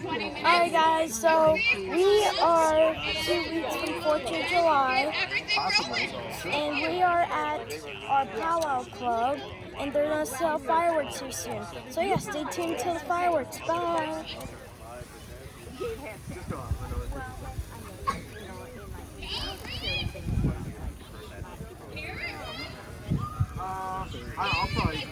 Alright guys, so we are 2 weeks from 4th of July, and we are at our powwow club, and they're going to sell fireworks here soon. So yeah, stay tuned to the fireworks. Bye! I'll probably...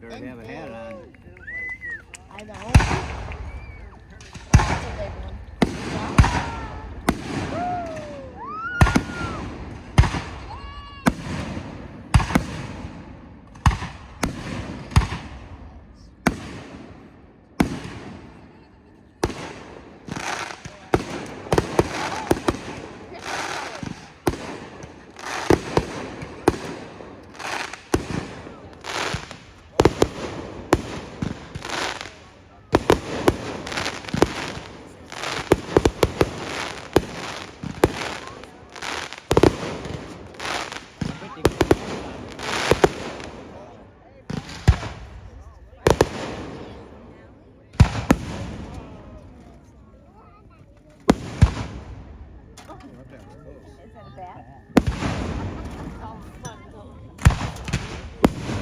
Better have a hat on. I know. That's a big one.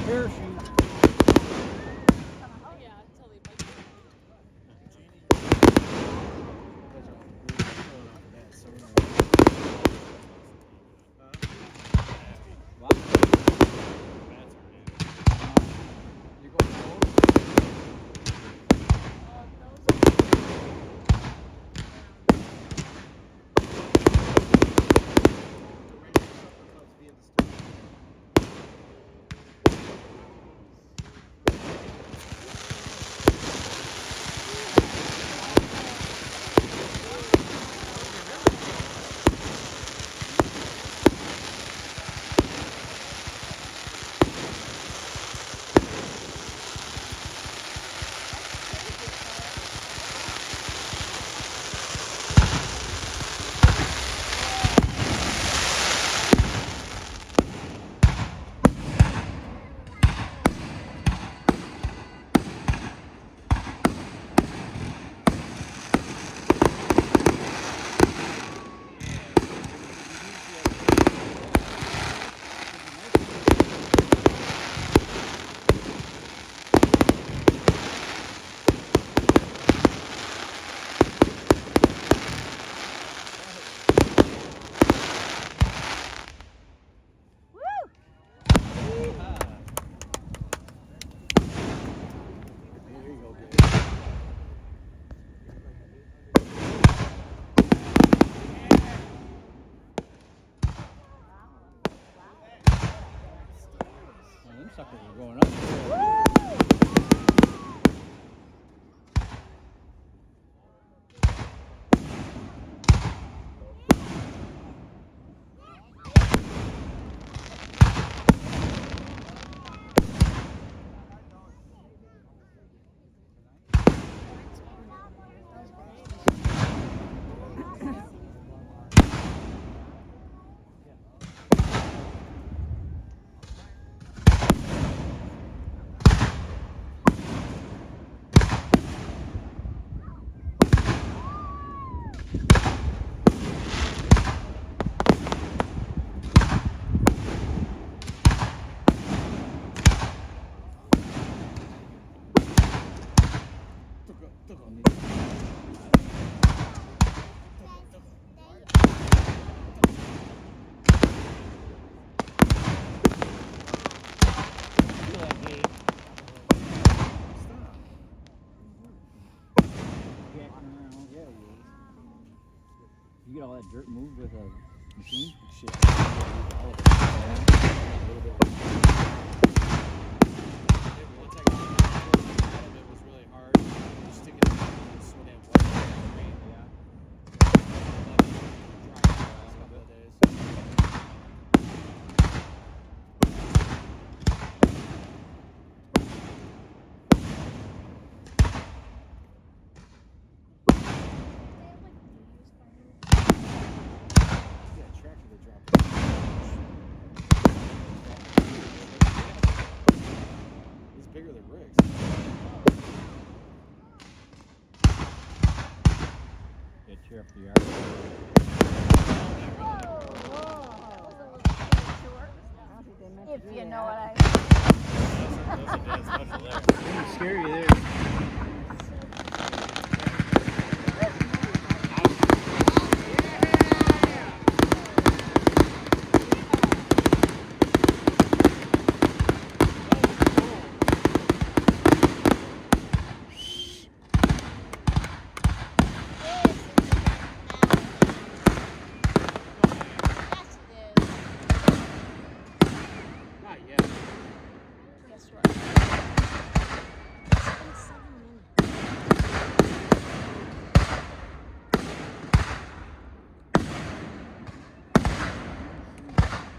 Parachute. Them suckers are going up. you get all that dirt moved with a machine? Shit. Once I got it was really hard. Just sticking it in so damn wet. Yeah. Yeah, tractor they drop. It's bigger than Rick's. They tear up the yard. If you know what I It's scary there. Not yet. guess what? It's been 7 minutes.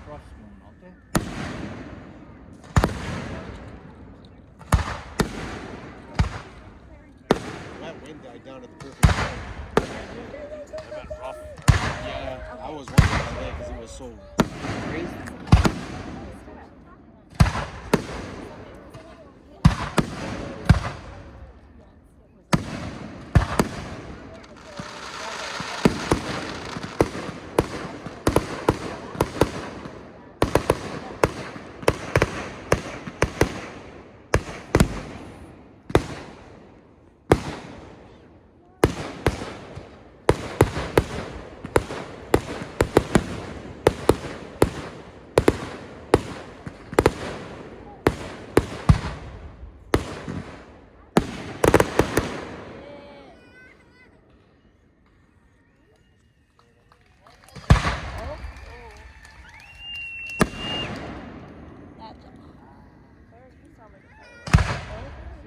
Frost going, aren't they? That wind died down at the perfect time. Yeah, I was wondering today because it was so crazy.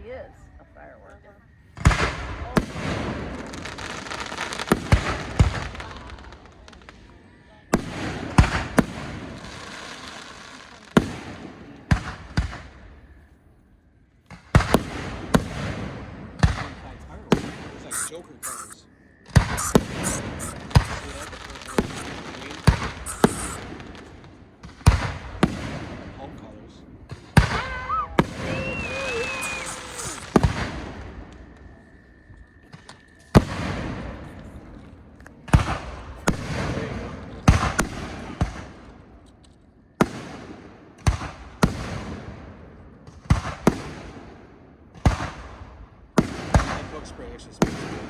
She is a firework. It's like Joker colors. See that? The purple and green? Hulk colors. That bug spray actually smells good.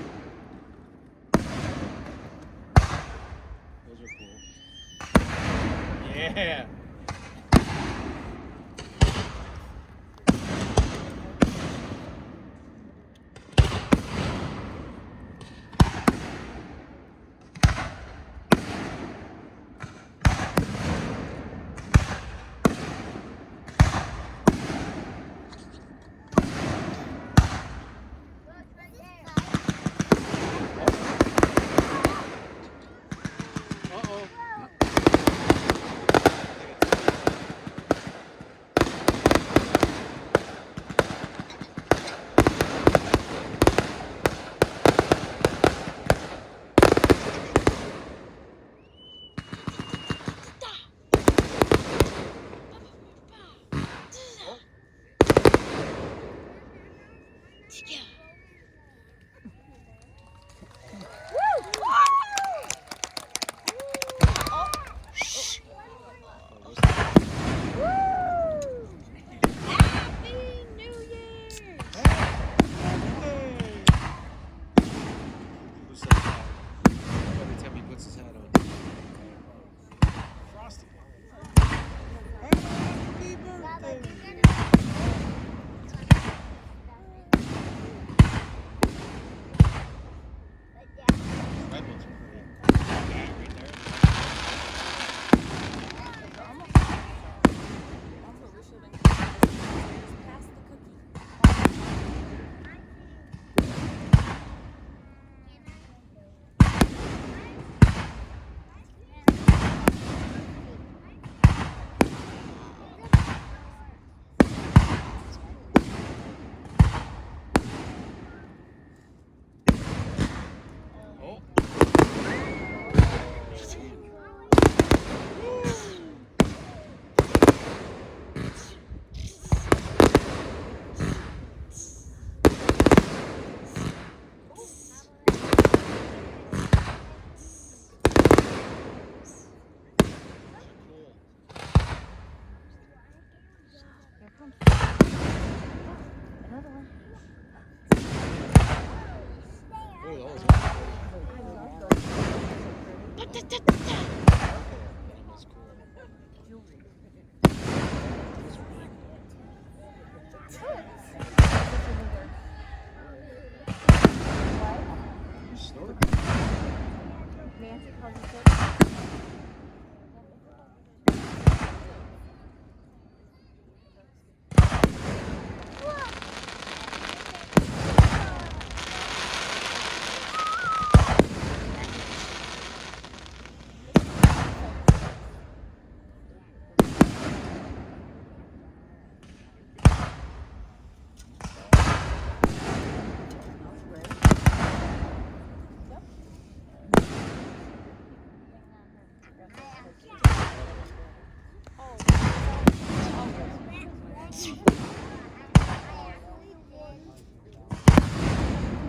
Those are cool. Yeah. Uh-oh.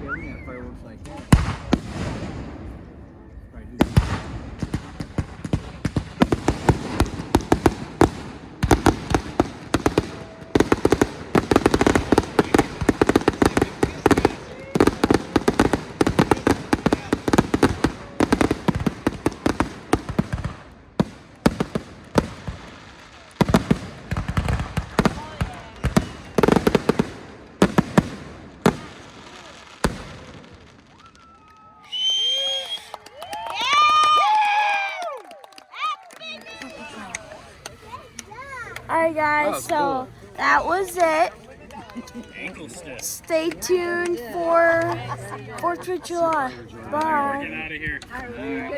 Yeah, we got fireworks like that. Right, Alright guys, so that was it. Stay tuned for 4th of July. Bye. Get out of here.